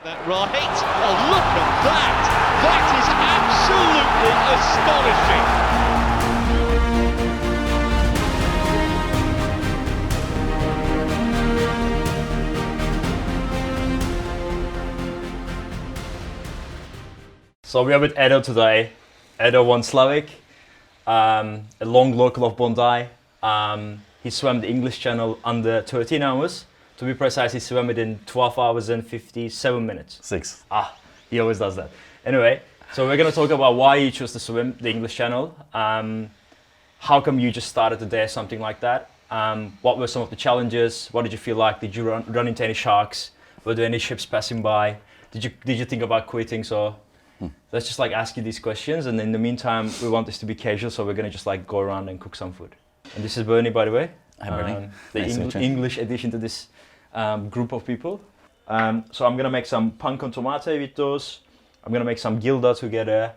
That right? Oh, look at that! That is absolutely astonishing. So we are with Eduard today. Eduard won Slawik, a long local of Bondi. He swam the English Channel under 13 hours. To be precise, he swam it in 12 hours and 57 minutes. 6. He always does that. Anyway, so we're going to talk about why you chose to swim the English Channel. How come you just started to dare something like that? What were some of the challenges? What did you feel like? Did you run into any sharks? Were there any ships passing by? Did you think about quitting? So let's just ask you these questions, and in the meantime, we want this to be casual, so we're going to just go around and cook some food. And this is Bernie, by the way. Hi, Bernie. The Nice English addition to this group of people. So I'm gonna make some pan con tomate with those. I'm gonna make some gilda together,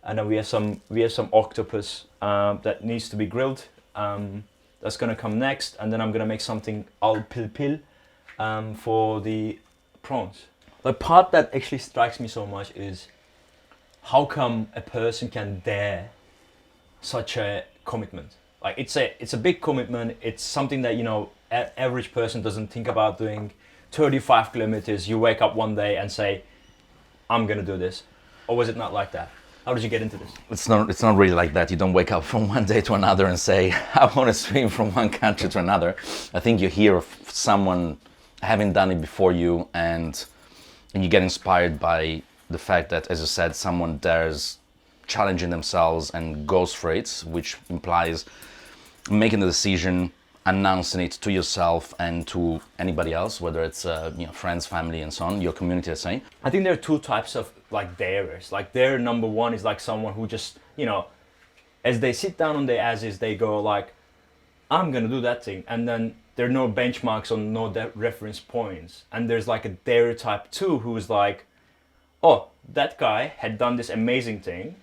and then we have some octopus that needs to be grilled. That's gonna come next, and then I'm gonna make something al pilpil for the prawns. The part that actually strikes me so much is how come a person can dare such a commitment. It's a big commitment. It's something that average person doesn't think about doing. 35 kilometers. You wake up one day and say, "I'm gonna do this," or was it not like that? How did you get into this? It's not really like that. You don't wake up from one day to another and say, "I want to swim from one country to another." I think you hear of someone having done it before you, and you get inspired by the fact that, as you said, someone dares challenging themselves and goes for it, which implies making the decision, announcing it to yourself and to anybody else, whether it's friends, family, and so on, your community, I say. I think there are two types of darers. Dare number one is someone who just as they sit down on their asses, they go "I'm gonna do that thing," and then there are no benchmarks or no reference points. And there's a dare type two who's "Oh, that guy had done this amazing thing.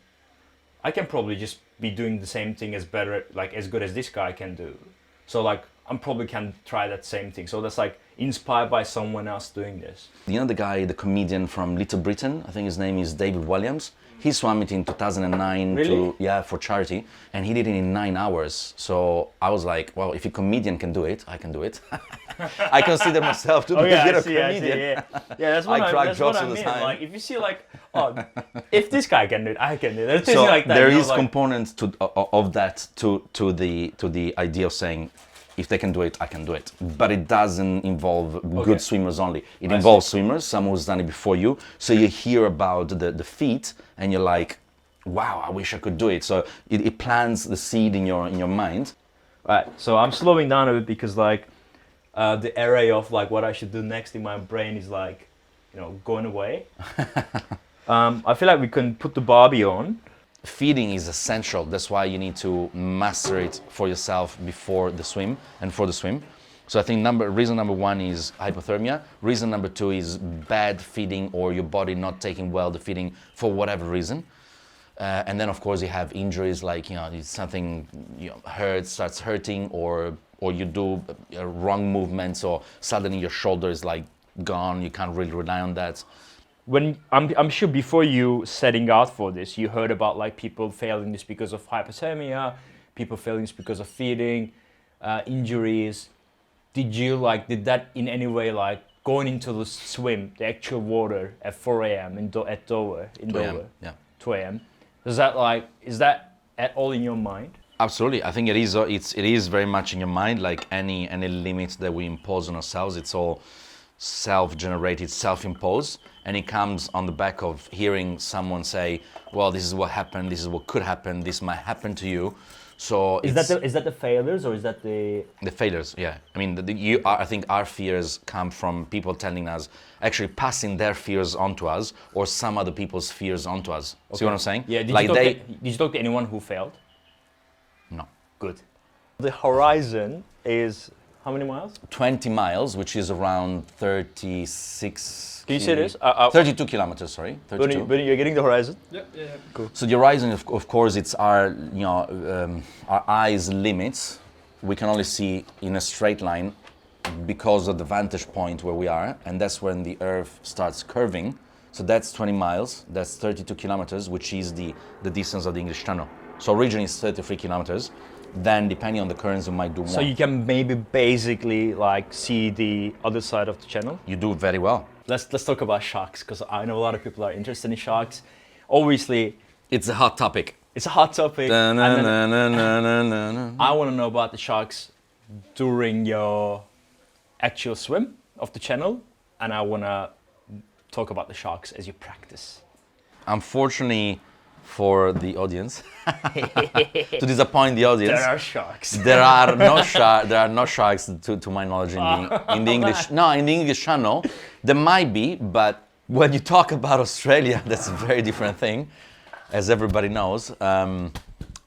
I can probably just be doing the same thing as good as this guy can do. So I probably can try that same thing." So that's inspired by someone else doing this. You know the guy, the comedian from Little Britain? I think his name is David Williams. He swam it in 2009 Really? for charity, and he did it in 9 hours. So I was like, well, if a comedian can do it, I can do it. I consider myself to be a comedian. Yeah, that's what crack that's jokes what I all the mean. time. If you see oh, if this guy can do it, I can do it. So That, there is components of that to the idea of saying, if they can do it, I can do it. But it doesn't involve good swimmers only. It involves swimmers, someone who's done it before you. So you hear about the feat and you're like, wow, I wish I could do it. So it plants the seed in your mind. Right, so I'm slowing down a bit because the array of what I should do next in my brain is going away. I feel like we can put the barbie on. Feeding is essential. That's why you need to master it for yourself before the swim and for the swim. So I think reason number one is hypothermia. Reason number two is bad feeding or your body not taking well the feeding for whatever reason. And then of course you have injuries something starts hurting or you do wrong movements or suddenly your shoulder is gone. You can't really rely on that. When I'm sure before you setting out for this, you heard about people failing this because of hypothermia, people failing this because of feeding, injuries. Did that in any way going into the swim, the actual water at 4 a.m. at Dover, in 2 a.m., Dover, yeah. 2 a.m. Is that at all in your mind? Absolutely, I think it is. It is very much in your mind. Any limits that we impose on ourselves, it's all self-generated, self-imposed, and it comes on the back of hearing someone say, "Well, this is what happened. This is what could happen. This might happen to you." So is that the failures or is that the failures? Yeah, I mean, I think our fears come from people telling us, actually passing their fears onto us, or some other people's fears onto us. Okay. See what I'm saying? Yeah. Did you talk to anyone who failed? No. Good. The horizon is how many miles? 20 miles, which is around 36. Can you say this? 32 kilometers, sorry. 32. Benny, you're getting the horizon? Yeah. Cool. So the horizon, of course, it's our eyes' limits. We can only see in a straight line because of the vantage point where we are, and that's when the Earth starts curving. So that's 20 miles, that's 32 kilometers, which is the distance of the English Channel. So originally it's 33 kilometers. Then depending on the currents, you might do more. So you can maybe basically like see the other side of the channel. You do very well. Let's talk about sharks, because I know a lot of people are interested in sharks. Obviously, It's a hot topic. it's a hot topic. And then I I want to know about the sharks during your actual swim of the channel, and I want to talk about the sharks as you practice. Unfortunately for the audience, to disappoint the audience, There are sharks. there are no sharks to my knowledge in the English. No, in the English Channel, there might be, but when you talk about Australia, that's a very different thing, as everybody knows.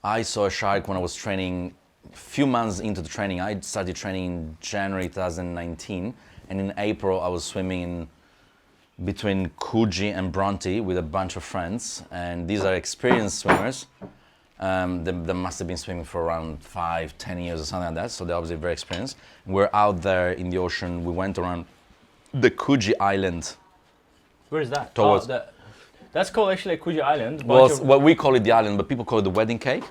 I saw a shark when I was training. A few months into the training, I started training in January 2019, and in April I was swimming between Coogee and Bronte with a bunch of friends, and these are experienced swimmers. They must have been swimming for around 5-10 years or something like that, so they're obviously very experienced. We're out there in the ocean. We went around the Coogee Island. Where is that? Towards- That's called actually Coogee Island. Well, what we call it the island, but people call it the wedding cake.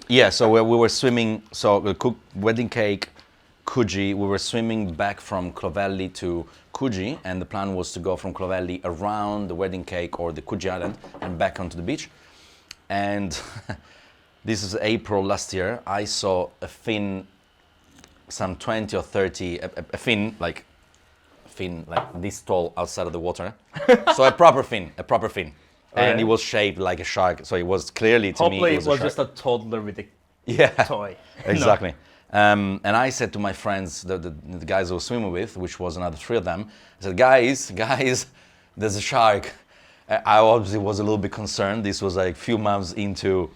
Yeah, so we were swimming, so the wedding cake, Coogee, we were swimming back from Clovelly to Coogee, and the plan was to go from Clovelly around the wedding cake or the Coogee Island and back onto the beach. And this is April last year. I saw a fin, some 20 or 30, a fin like this tall outside of the water. So a proper fin. And it was shaped like a shark, so it was clearly to Hopefully me it it was a just a toddler with a shark. toy. Exactly. And I said to my friends, the guys I was swimming with, which was another 3 of them, I said, guys, there's a shark. I obviously was a little bit concerned. This was like a few months into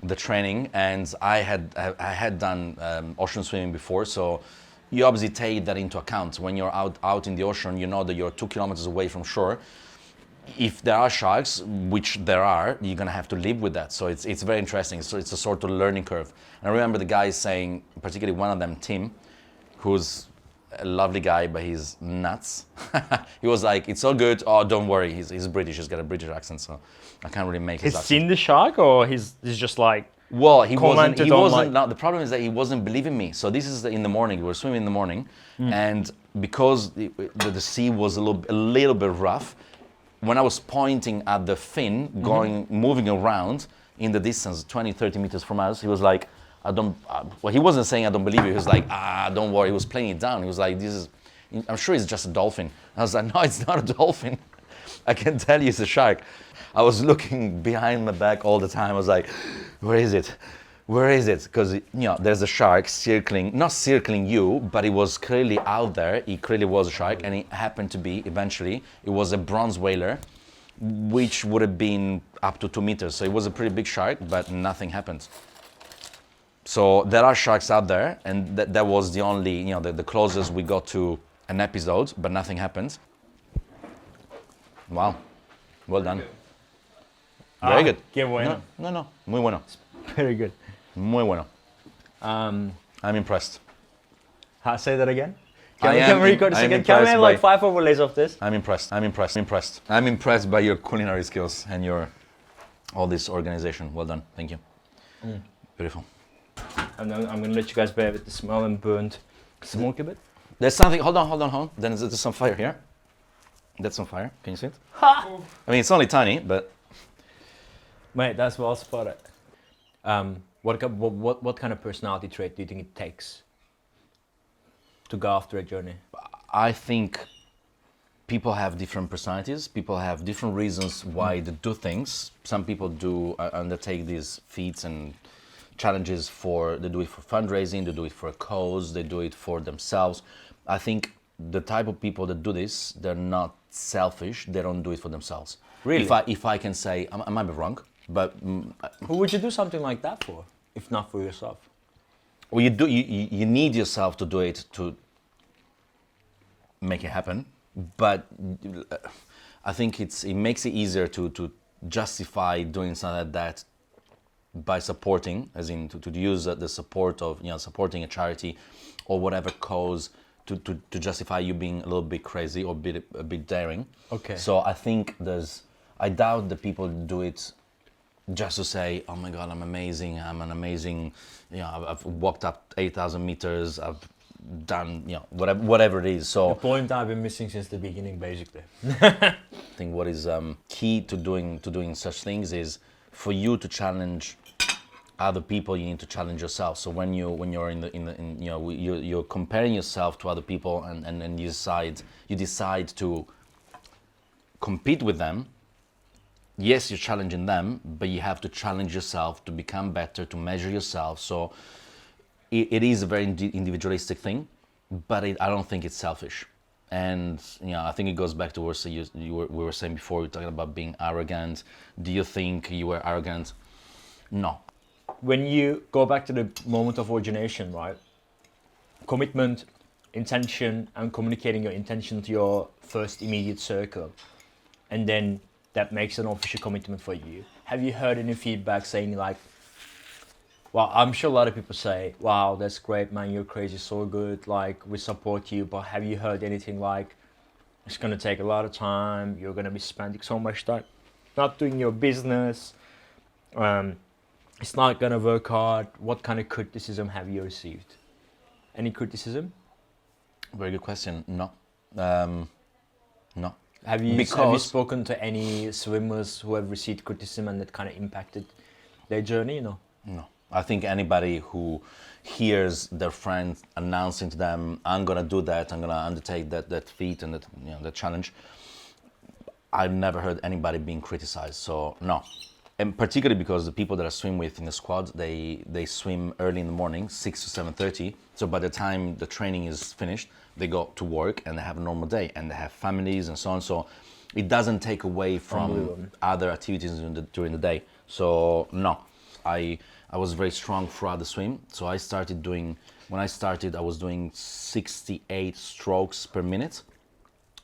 the training, and I had done ocean swimming before, so you obviously take that into account. When you're out in the ocean, you know that you're 2 kilometers away from shore. If there are sharks, which there are, you're gonna have to live with that. So it's very interesting. So it's a sort of learning curve. And I remember the guys saying, particularly one of them, Tim, who's a lovely guy, but he's nuts. He was like, "It's all good. Oh, don't worry. He's British. He's got a British accent, so I can't really make his He's accent." seen the shark, or he's just like... Well, he wasn't. commented He on, wasn't. like- No, the problem is that he wasn't believing me. So this is in the morning. We were swimming in the morning, and because the sea was a little bit rough, when I was pointing at the fin, moving around in the distance, 20, 30 meters from us, he was like, "I don't." Well, he wasn't saying "I don't believe you." He was like, "Don't worry." He was playing it down. He was like, "This is. I'm sure it's just a dolphin." I was like, "No, it's not a dolphin. I can tell you it's a shark." I was looking behind my back all the time. I was like, "Where is it? Where is it?" Because there's a shark not circling you, but it was clearly out there. It clearly was a shark, and it happened to be eventually. It was a bronze whaler, which would have been up to 2 meters. So it was a pretty big shark, but nothing happened. So there are sharks out there, and that was the only, the closest we got to an episode, but nothing happened. Wow, well done. Very good. Qué bueno. No, muy bueno. Very good. Muy bueno. I'm impressed. Say that again. I Can am we record this I'm again? Can we impressed have like by- 5 overlays of this? I'm impressed. I'm impressed by your culinary skills and all this organization. Well done. Thank you. Beautiful. And then I'm gonna let you guys bear with the smell and burnt smoke a bit. There's something. Hold on. There's some fire here. That's some fire. Can you see it? I mean, it's only tiny, but Mate, that's well spotted. What kind of personality trait do you think it takes to go after a journey? I think people have different personalities. People have different reasons why they do things. Some people do undertake these feats and challenges they do it for fundraising, they do it for a cause, they do it for themselves. I think the type of people that do this, they're not selfish. They don't do it for themselves. Really? If I can say, I might be wrong, but Who would you do something like that for, if not for yourself? well, you need yourself to do it to make it happen. But I think it makes it easier to justify doing something like that by supporting, as in to use the support of supporting a charity or whatever cause to justify you being a little bit crazy or a bit daring. Okay. So I think I doubt that people do it just to say, oh my God, I'm amazing. I'm an amazing, I've walked up 8,000 meters. I've done, whatever it is. So The point I've been missing since the beginning, basically. I think what is key to doing such things is for you to challenge other people. You need to challenge yourself. So when you're you're comparing yourself to other people and you decide to compete with them. Yes, you're challenging them, but you have to challenge yourself to become better, to measure yourself. So it is a very individualistic thing, but I don't think it's selfish. And I think it goes back to what we were saying before. We were talking about being arrogant. Do you think you were arrogant? No. When you go back to the moment of origination, right? Commitment, intention, and communicating your intention to your first immediate circle, and then that makes an official commitment for you. Have you heard any feedback saying like, well, I'm sure a lot of people say, wow, that's great, man, you're crazy, so good, like, we support you, but have you heard anything like, it's gonna take a lot of time, you're gonna be spending so much time not doing your business, it's not gonna work hard? What kind of criticism have you received? Any criticism? Very good question. No. No. Have you spoken to any swimmers who have received criticism and that kind of impacted their journey? No. I think anybody who hears their friend announcing to them, I'm gonna do that, I'm gonna undertake that feat and that challenge, I've never heard anybody being criticized. So no. And particularly because the people that I swim with in the squad, they swim early in the morning, 6 to 7:30. So by the time the training is finished, they go to work and they have a normal day and they have families and so on. So it doesn't take away from other activities during the day. So no, I was very strong throughout the swim. So when I started, I was doing 68 strokes per minute,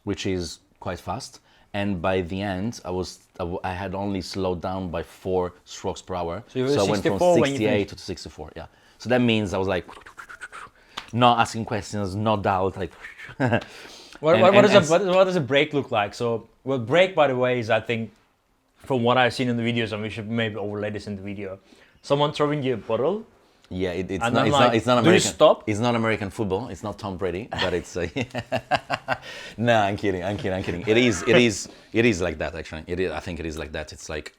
which is quite fast. And by the end, I had only slowed down by 4 strokes per hour. So you were I went from 68 to 64, yeah. So that means I was like, not asking questions, no doubt, like. What does a break look like? So, well, break, by the way, is, I think, from what I've seen in the videos, and we should maybe overlay this in the video, someone throwing you a bottle. Yeah, it's and not American. Do you stop? It's not American football. It's not Tom Brady, but it's. No, I'm kidding. It is like that actually. I think it is like that. It's like.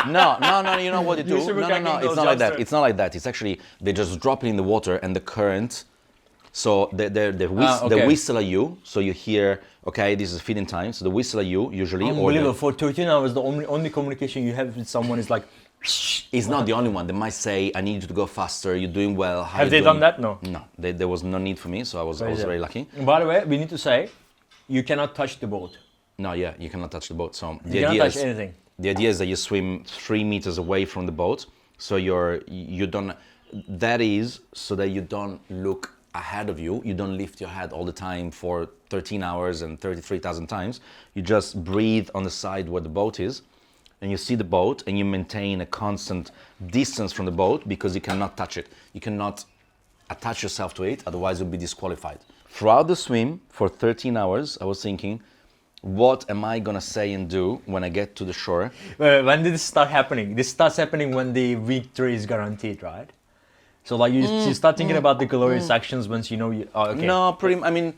No. You know what you do? No. It's not like that. It's not like that. It's actually they just drop it in the water and the current. So they whistle at you. So you hear, okay, this is feeding time. So they whistle at you usually. Unbelievable. For 13 hours, the only communication you have with someone is like. It's not the only one. They might say, I need you to go faster, you're doing well. Have they done that? No. No, there was no need for me, so I was very lucky. By the way, we need to say, you cannot touch the boat. No, yeah, you cannot touch the boat. So you cannot touch anything. The idea is that you swim 3 meters away from the boat, so you don't. That is so that you don't look ahead of you. You don't lift your head all the time for 13 hours and 33,000 times. You just breathe on the side where the boat is. And you see the boat and you maintain a constant distance from the boat because you cannot touch it. You cannot attach yourself to it, otherwise you'll be disqualified. Throughout the swim for 13 hours, I was thinking, what am I gonna say and do when I get to the shore? When did this start happening? This starts happening when the victory is guaranteed, right? So like you start thinking about the glorious actions once you know you. Oh, okay. No, I mean,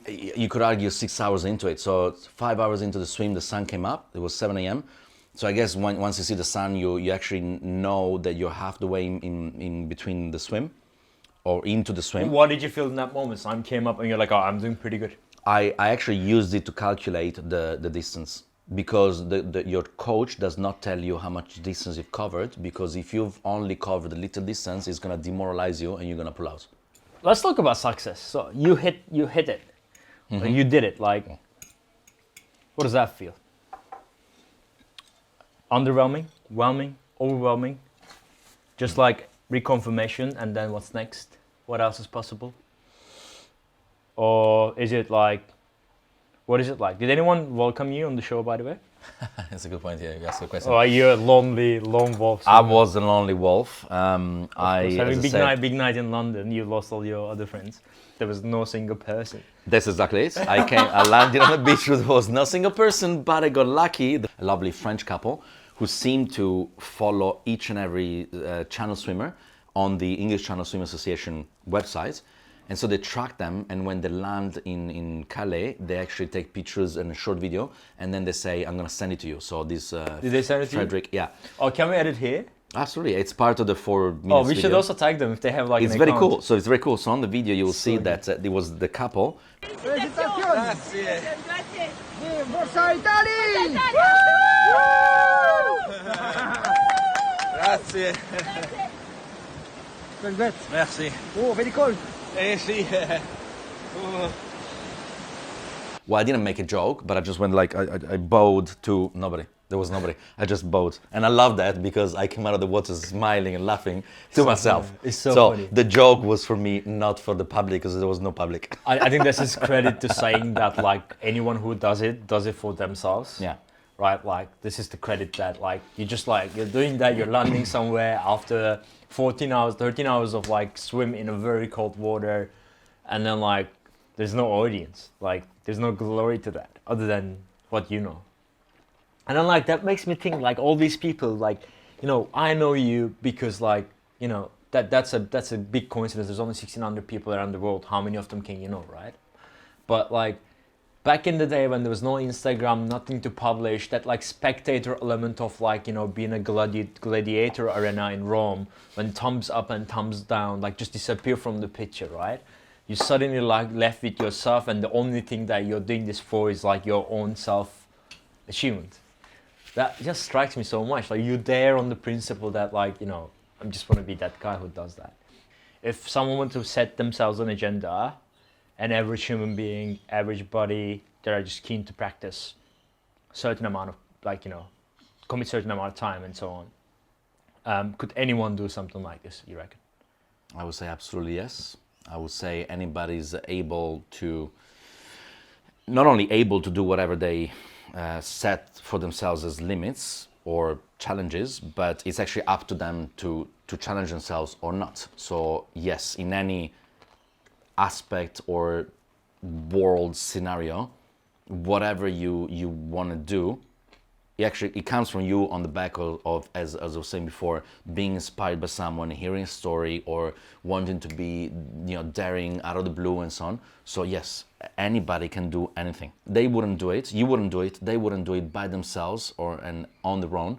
you could argue 6 hours into it. So 5 hours into the swim, the sun came up. It was 7 a.m. So I guess once you see the sun, you actually know that you're half the way in between the swim, or into the swim. What did you feel in that moment? Sun came up and you're like, oh, I'm doing pretty good. I actually used it to calculate the distance, because your coach does not tell you how much distance you've covered, because if you've only covered a little distance, it's gonna demoralize you and you're gonna pull out. Let's talk about success. So you hit it, you did it. Like, what does that feel? Underwhelming, overwhelming, just like reconfirmation, and then what's next? What else is possible? Or is it like, What is it like? Did anyone welcome you on the show, by the way? That's a good point. Yeah, you asked a question. Or are you a lonely lone wolf? I was a lonely wolf. Having As I big said, big night in London, you lost all your other friends. There was no single person. That's exactly it. I landed on the beach where there was no single person, but I got lucky. A lovely French couple who seemed to follow each and every channel swimmer on the English Channel Swim Association website. And so they track them, and when they land in Calais, they actually take pictures and a short video, and then they say, I'm going to send it to you. So this Did they send it to Frederick, you? yeah. Oh, can we edit here? Absolutely, it's part of the 4 minutes Oh, we should video. also tag them if they have like It's an very account. cool. So it's very cool. So on the video you will see that there was the couple. Grazie. Forza Italia! Grazie. Perfetto. Merci. Oh, very cold. Sì. Well, I didn't make a joke, but I just went like, I bowed to nobody. There was nobody. I just bowed. And I love that because I came out of the water smiling and laughing to myself. funny. It's so funny. The joke was for me, not for the public, because there was no public. I think this is credit to saying that like anyone who does it for themselves. Yeah. Right, like this is the credit that like you're doing that, you're landing somewhere after 14 hours, 13 hours of like swim in a very cold water, and then like there's no audience, like there's no glory to that other than what you know. And then like that makes me think like all these people, like, you know, I know you because like, you know, that's a big coincidence. There's only 1,600 people around the world. How many of them can you know, right? But like back in the day when there was no Instagram, nothing to publish, that like spectator element of like, you know, being a gladiator arena in Rome, when thumbs up and thumbs down like just disappear from the picture, right? You suddenly like left with yourself, and the only thing that you're doing this for is like your own self achievement. That just strikes me so much. Like you're there on the principle that like, you know, I just want to be that guy who does that. If someone wants to set themselves an agenda, an average human being, average body, that are just keen to practice a certain amount of, like, you know, commit certain amount of time and so on. Could anyone do something like this, you reckon? I would say absolutely yes. I would say anybody's able to, not only able to do whatever they set for themselves as limits or challenges, but it's actually up to them to challenge themselves or not. So yes, in any aspect or world scenario, whatever you want to do, it comes from you on the back of as I was saying before, being inspired by someone, hearing a story, or wanting to be, you know, daring out of the blue and so on. So yes, anybody can do anything. They wouldn't do it, you wouldn't do it, they wouldn't do it by themselves and on their own.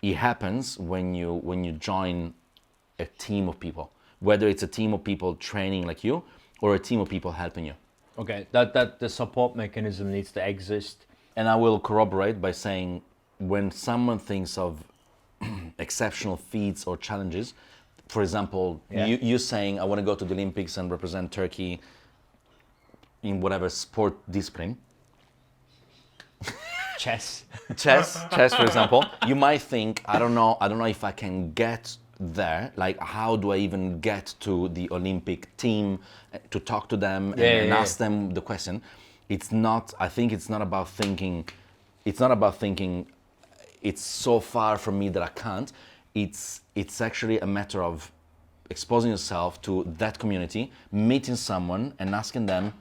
It happens when you join a team of people, whether it's a team of people training like you or a team of people helping you. Okay, that the support mechanism needs to exist. And I will corroborate by saying, when someone thinks of exceptional feats or challenges, for example, you saying, I want to go to the Olympics and represent Turkey in whatever sport discipline. Chess, for example, you might think, I don't know if I can get there. Like, how do I even get to the Olympic team to talk to them and ask them the question? I think it's not about thinking, it's so far from me that I can't. It's actually a matter of exposing yourself to that community, meeting someone and asking them,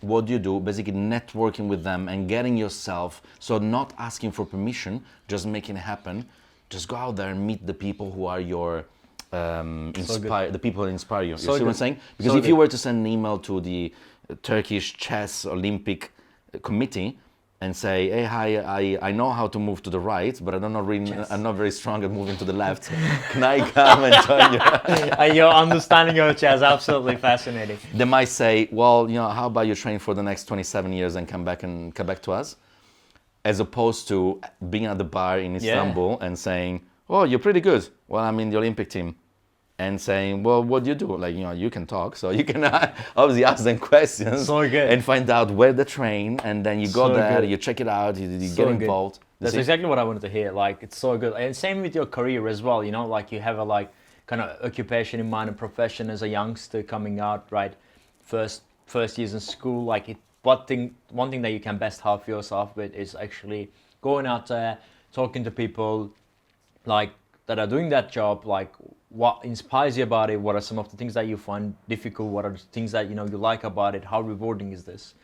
what do you do? Basically networking with them and getting yourself, so not asking for permission, just making it happen. Just go out there and meet the people who are your the people who inspire you. You see what I'm saying? Because if you were to send an email to the Turkish Chess Olympic Committee and say, hey, hi, I know how to move to the right, but I'm not very strong at moving to the left. Can I come and join you? Your understanding of chess is absolutely fascinating. They might say, well, you know, how about you train for the next 27 years and come back to us? As opposed to being at the bar in Istanbul and saying, oh, you're pretty good. Well, I'm in the Olympic team. And saying, well, what do you do? Like, you know, you can talk, so you can obviously ask them questions and find out where they train, and then you go there, you check it out, you get involved. That's exactly what I wanted to hear. Like, it's so good. And same with your career as well, you know, like you have a like kind of occupation in mind, a profession as a youngster coming out, right? First years in school, like one thing that you can best help yourself with is actually going out there, talking to people like that are doing that job, like what inspires you about it, what are some of the things that you find difficult, what are the things that you like about it, how rewarding is this,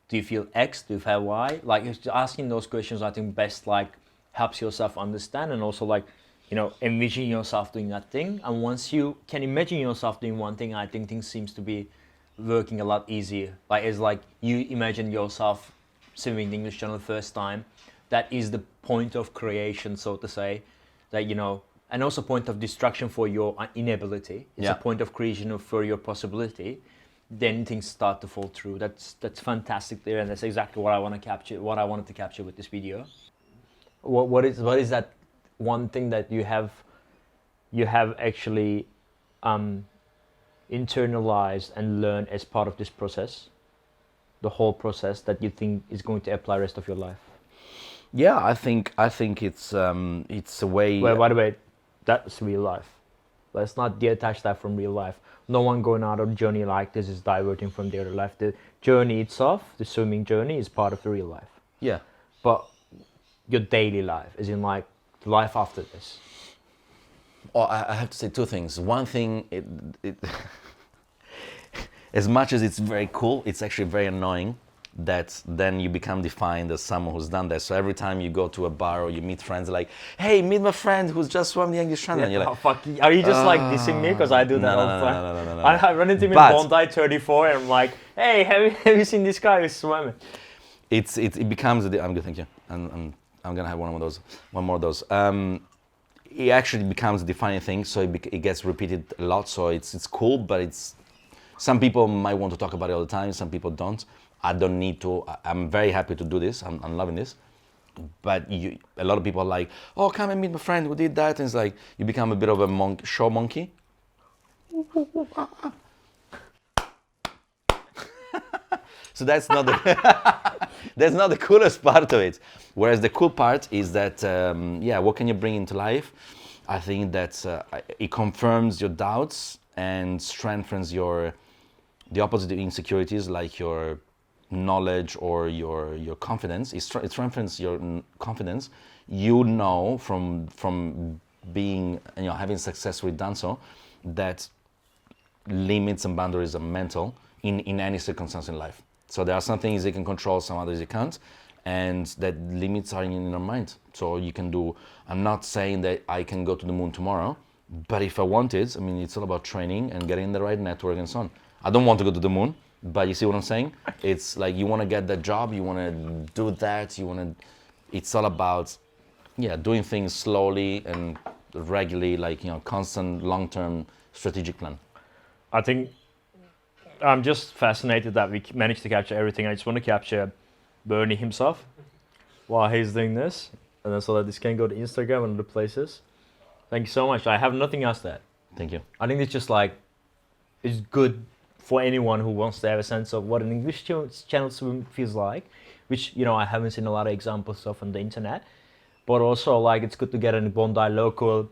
do you feel X, do you feel Y, like just asking those questions I think best like helps yourself understand, and also like envision yourself doing that thing. And once you can imagine yourself doing one thing, I think things seems to be working a lot easier. Like it's like you imagine yourself swimming the English Channel first time, that is the point of creation, so to say, that and also point of destruction for your inability. It's a point of creation for your possibility. Then things start to fall through. That's fantastic there, and that's exactly what I want to capture. What I wanted to capture with this video. What is that one thing that you have actually internalized and learned as part of this process, the whole process, that you think is going to apply rest of your life? Yeah, I think it's a way. Wait, by the way, that's real life. Let's not detach that from real life. No one going out on a journey like this is diverting from their life. The journey itself, the swimming journey, is part of the real life. Yeah. But your daily life, as in like the life after this. Oh, I have to say two things. One thing, it as much as it's very cool, it's actually very annoying that then you become defined as someone who's done that. So every time you go to a bar or you meet friends, like, hey, meet my friend who's just swam the English Channel. Yeah, and you're like, oh, fuck, are you just like dissing me? Because I do that all the time. No. I run into him in Bondi 34 and I'm like, hey, have you seen this guy who's swimming? It becomes, I'm good, thank you. And I'm gonna have one more of those. It actually becomes a defining thing, so it gets repeated a lot. So it's cool, but some people might want to talk about it all the time. Some people don't. I don't need to. I'm very happy to do this. I'm loving this. But a lot of people are like, oh, come and meet my friend who did that. And it's like you become a bit of a show monkey. So that's not the coolest part of it. Whereas the cool part is that, what can you bring into life? I think that it confirms your doubts and strengthens the opposite of insecurities, like your knowledge or your confidence. It strengthens your confidence. From being, having successfully done so, that limits and boundaries are mental in any circumstance in life. So there are some things you can control, some others you can't, and that limits are in your mind. So you can do. I'm not saying that I can go to the moon tomorrow, but if I wanted, it's all about training and getting the right network and so on. I don't want to go to the moon, but you see what I'm saying? It's like you want to get that job, you want to do that, it's all about, doing things slowly and regularly, like, constant long-term strategic plan. I think I'm just fascinated that we managed to capture everything. I just want to capture Bernie himself while he's doing this, and then so that this can go to Instagram and other places. Thank you so much. I have nothing else to add. Thank you. I think it's just like, it's good for anyone who wants to have a sense of what an English channel swim feels like, which, I haven't seen a lot of examples of on the internet, but also like it's good to get a Bondi local,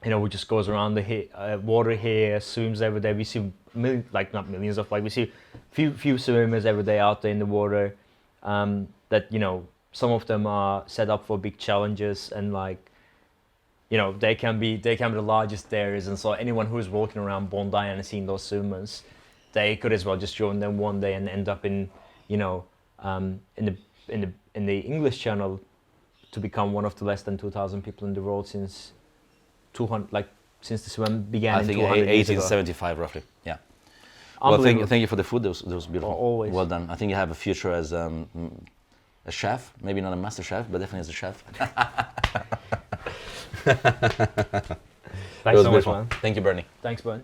who just goes around the water here, swims every day. We see not millions of, we see few swimmers every day out there in the water, that, some of them are set up for big challenges, and they can be the largest there is, and so anyone who's walking around Bondi and seeing those swimmers, they could as well just join them one day and end up in the English Channel to become one of the less than 2,000 people in the world since the swim began. I think 1875 roughly. Yeah. Well, thank you for the food. That was beautiful. Always. Well done. I think you have a future as a chef. Maybe not a master chef, but definitely as a chef. Thanks so much, man. Thank you, Bernie. Thanks, Bernie.